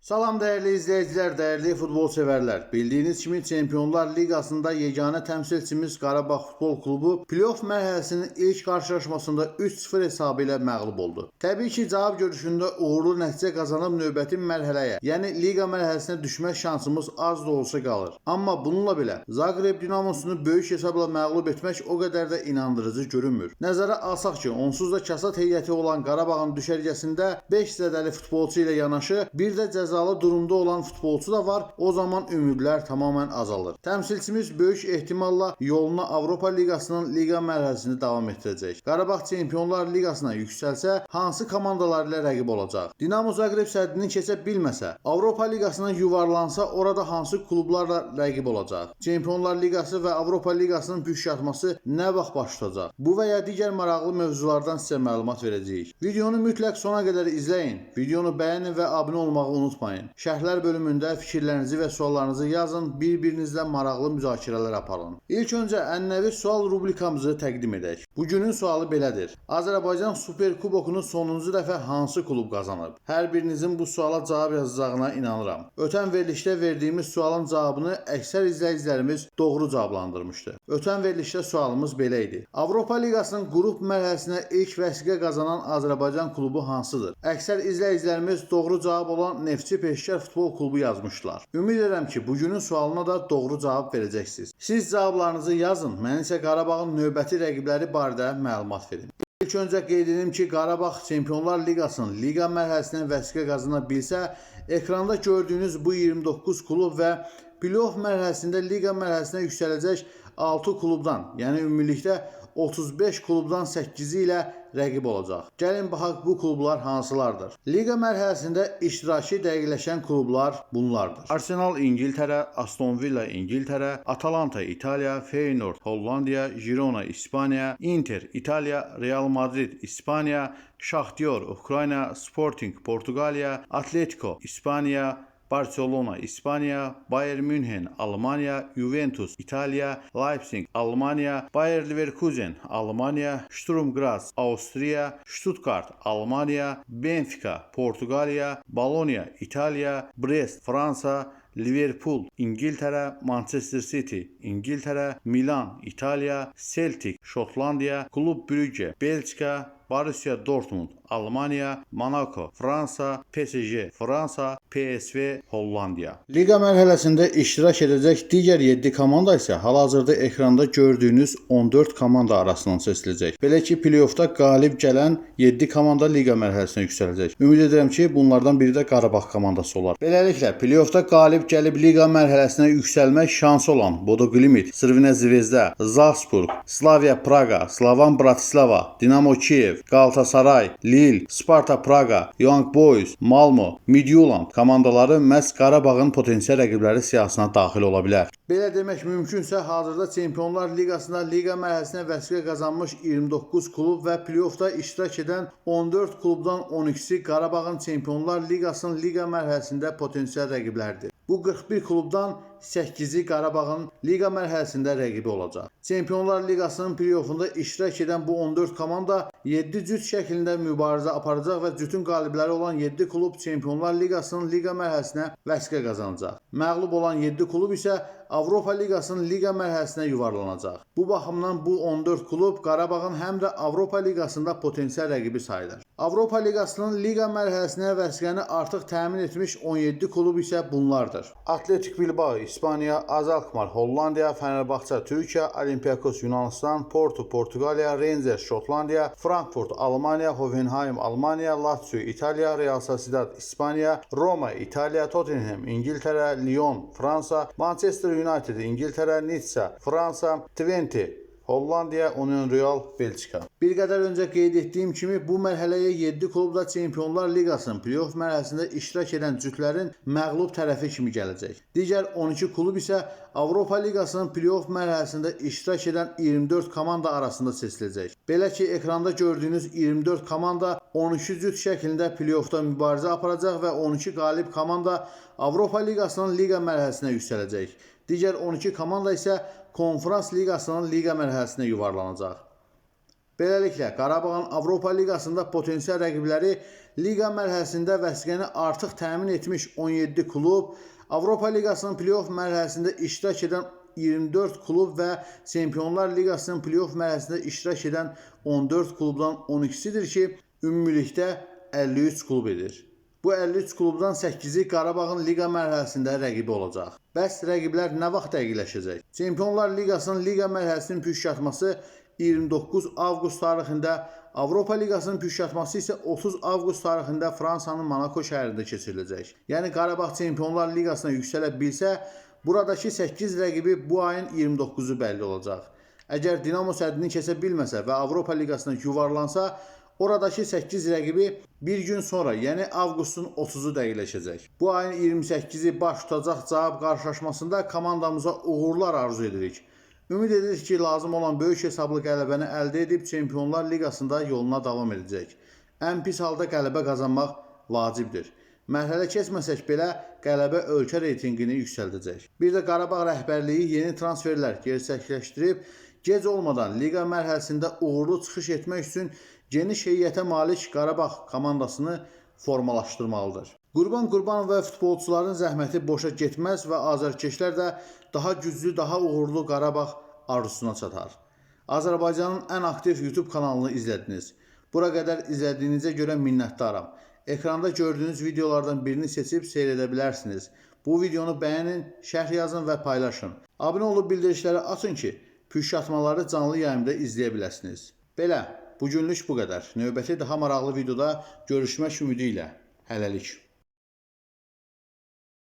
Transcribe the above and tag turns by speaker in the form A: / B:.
A: Salam değerli izleyiciler, değerli futbol severler. Bildiğiniz kimi Çempionlar Ligasında yeganə təmsilçimiz Qarabağ Futbol Klubu playoff mərhələsinin ilk karşılaşmasında 3-0 hesabı ilə məğlub oldu. Təbii ki, cavab görüşündə uğurlu nəticə qazanıb növbəti mərhələyə, yəni liqa mərhələsinə düşmək şansımız az da olsa qalır. Amma bununla belə Zagreb Dinamosunu böyük hesabla məğlub etmək o qədər də inandırıcı görünmür. Nəzərə alsaq ki, onsuz da kasad heyəti olan Qarabağın düşərgəsində 5 zədəli futbolçu ilə yanaşı bir də cəzalı durumda olan futbolçu da var. O zaman ümidlər tamamən azalır. Təmsilçimiz böyük ehtimalla yoluna Avropa Liqasının liqa mərhələsini davam etdirəcək. Qarabağ Çempionlar Liqasına yüksəlsə hansı komandalar ilə rəqib olacaq? Dinamo Zagreb səddini keçə bilməsə, Avropa Liqasına yuvarlansa orada hansı klublarla rəqib olacaq? Çempionlar Liqası və Avropa Liqasının püşkatması nə vaxt baş tutacaq? Bu və ya digər maraqlı mövzulardan sizə məlumat verəcəyik. Videonu mütləq sona qədər izləyin. Videonu bəyənin və abunə olmağı unutmayın. Şərhlər bölümündə fikirlərinizi və suallarınızı yazın, bir-birinizlə maraqlı müzakirələr aparın. İlk öncə ənənəvi sual rubrikamızı təqdim edək. Bugünün sualı belədir. Azərbaycan Super Kubokunu sonuncu dəfə hansı klub qazanıb? Hər birinizin bu suala cavab yazacağına inanıram. Ötən verilişdə verdiyimiz sualın cavabını əksər izləyicilərimiz doğru cavablandırmışdı. Ötən verilişdə sualımız belə idi. Avropa Liqasının qrup mərhələsinə ilk vəsiqə qazanan Azərbaycan klubu hansıdır? Əksər izləyicilərimiz doğru cavab olan Neftçi Peşkar Futbol Klubu yazmışlar. Ümid edirəm ki, bugünün sualına da doğru cavab verəcəksiniz. Siz cavablarınızı yazın, mən isə Qarabağın növbəti rəqibləri barədə məlumat verin. İlk öncə qeyd edim ki, Qarabağ Çempionlar Liqasının liqa mərhələsinə vəsiqə qazana bilsə, ekranda gördüyünüz bu 29 klub və playoff mərhələsində liqa mərhələsinə yüksələcək 6 klubdan, yəni ümumilikdə 35 klubdan 8-i ilə rəqib olacaq. Gəlin baxaq bu klublar hansılardır? Liqa mərhələsində iştirakı dəqiqləşən klublar bunlardır. Arsenal İngiltərə, Aston Villa İngiltərə, Atalanta İtaliya, Feyenoord Hollandiya, Girona İspaniya, Inter İtaliya, Real Madrid İspaniya, Shakhtar Ukrayna, Sporting Portuqaliya, Atletico İspaniya, Barcelona İspaniya, Bayern Münhen Almanya, Juventus İtalya, Leipzig Almanya, Bayer Leverkusen Almanya, Sturm Graz Avstriya, Stuttgart Almanya, Benfica Portuqaliya, Bologna İtalya, Brest Fransa, Liverpool İngiltərə, Manchester City İngiltərə, Milan İtaliya, Celtic Şotlandiya, Klub Brügge Belçika, Borussia Dortmund Almanya, Monaco Fransa, PSG Fransa, PSV Hollandiya. Liqa mərhələsində iştirak edəcək digər 7 komanda isə hal-hazırda ekranda gördüyünüz 14 komanda arasından seçiləcək. Belə ki, playoffda qalib gələn 7 komanda liqa mərhələsinə yüksələcək. Ümid edirəm ki, bunlardan biri də Qarabağ komandası olar. Beləliklə, playoffda qalib gəlib liqa mərhələsinə yüksəlmək şansı olan Bodo Glimt, Crvena Zvezda, Zalzburg, Slavia Praga, Slovan Bratislava, Dinamo Kiyev, Galatasaray, Lille, Sparta Praga, Young Boys, Malmo, Midtjylland komandaları məhz Qarabağın potensial rəqibləri siyahısına daxil ola bilər. Belə demək mümkünsə, hazırda Çempionlar Liqasında liqa mərhələsinə vəsiqə qazanmış 29 klub və playoffda iştirak edən 14 klubdan 12-si Qarabağın Çempionlar Liqasının liqa mərhələsində potensial rəqiblərdir. Bu 41 klubdan 8-i Qarabağın liqa mərhələsində rəqibi olacaq. Çempionlar Liqasının playoffunda iştirak edən bu 14 komanda 7 cüt şəklində mübarizə aparacaq və cütün qalibləri olan 7 klub Çempionlar Liqasının liqa mərhələsinə vəsiqə qazanacaq. Məğlub olan 7 klub isə Avropa Liqasının liqa mərhələsinə yuvarlanacaq. Bu baxımdan bu 14 klub Qarabağın həm də Avropa Liqasında potensial rəqibi sayılır. Avropa Liqasının liqa mərhələsinə vəsiqəni artıq təmin etmiş 17 klub isə bunlardır. Atletik Bilbao İspaniya, AZ Alkmaar Hollandiya, Fenerbahçe Türkiyə, Olympiakos Yunanistan, Porto Portuqaliya, Rangers Şotlandiya, Frankfurt Almanya, Hoffenheim Almanya, Lazio İtaliya, Real Sociedad İspaniya, Roma İtaliya, Tottenham İngiltərə, Lyon Fransa, Manchester United İngiltərə, Nizza Fransa, Twente Hollandiya, Union Real Belçika. Bir qədər öncə qeyd etdiyim kimi bu mərhələyə 7 klub da Çempionlar Liqasının playoff mərhələsində iştirak edən cütlərin məğlub tərəfi kimi gələcək. Digər 12 klub isə Avropa Liqasının playoff mərhələsində iştirak edən 24 komanda arasında seçiləcək. Belə ki, ekranda gördüyünüz 24 komanda 12 cüt şəklində playoffda mübarizə aparacaq və 12 qalib komanda Avropa Liqasının liqa mərhələsinə yüksələcək. Digər 12 komanda isə Konferans Liqasının liqa mərhələsinə yuvarlanacaq. Beləliklə, Qarabağın Avropa Liqasında potensial rəqibləri Liqa mərhələsində vəsiqəni artıq təmin etmiş 17 klub, Avropa Liqasının playoff mərhələsində iştirak edən 24 klub və Çempionlar Liqasının playoff mərhələsində iştirak edən 14 klubdan 12-sidir ki, ümumilikdə 53 klub edir. Bu 53 klubdan 8-i Qarabağın liqa mərhələsində rəqibi olacaq. Bəs rəqiblər nə vaxt dəqiqləşəcək? Çempionlar Liqasının liqa mərhələsinin püşkatması 29 avqust tarixində, Avropa Liqasının püşkatması isə 30 avqust tarixində Fransanın Monako şəhərində keçiriləcək. Yəni Qarabağ Çempionlar Liqasına yüksələ bilsə, buradakı 8 rəqibi bu ayın 29-u bəlli olacaq. Əgər Dinamo səddini keçə bilməsə və Avropa Liqasına yuvarlansa, oradakı 8 rəqibi bir gün sonra, yəni avqustun 30-u dəqiqləşəcək. Bu ayın 28-i baş tutacaq cavab qarşılaşmasında komandamıza uğurlar arzu edirik. Ümid edirik ki, lazım olan böyük hesablı qələbəni əldə edib Çempionlar Liqasında yoluna davam edəcək. Ən pis halda qələbə qazanmaq vacibdir. Mərhələ keçməsək belə qələbə ölkə reytinqini yüksəldəcək. Bir də Qarabağ rəhbərliyi yeni transferlər gerçəkləşdirib, gec olmadan liqa mərhələsində uğurlu çıxış etmək üçün geniş heyətə malik Qarabağ komandasını formalaşdırmalıdır. Qurban Qurbanov və futbolçuların zəhməti boşa getməz və azərkeşlər də daha güclü, daha uğurlu Qarabağ arzusuna çatar. Azərbaycanın ən aktiv YouTube kanalını izlədiniz. Bura qədər izlədiyinizə görə minnətdaram. Ekranda gördüyünüz videolardan birini seçib seyr edə bilərsiniz. Bu videonu bəyənin, şərh yazın və paylaşın. Abunə olub bildirişləri açın ki, püşkatmaları canlı yayımda izləyə biləsiniz. Belə, bugünlük bu qədər. Növbəti daha maraqlı videoda görüşmək ümidi ilə. Hələlik.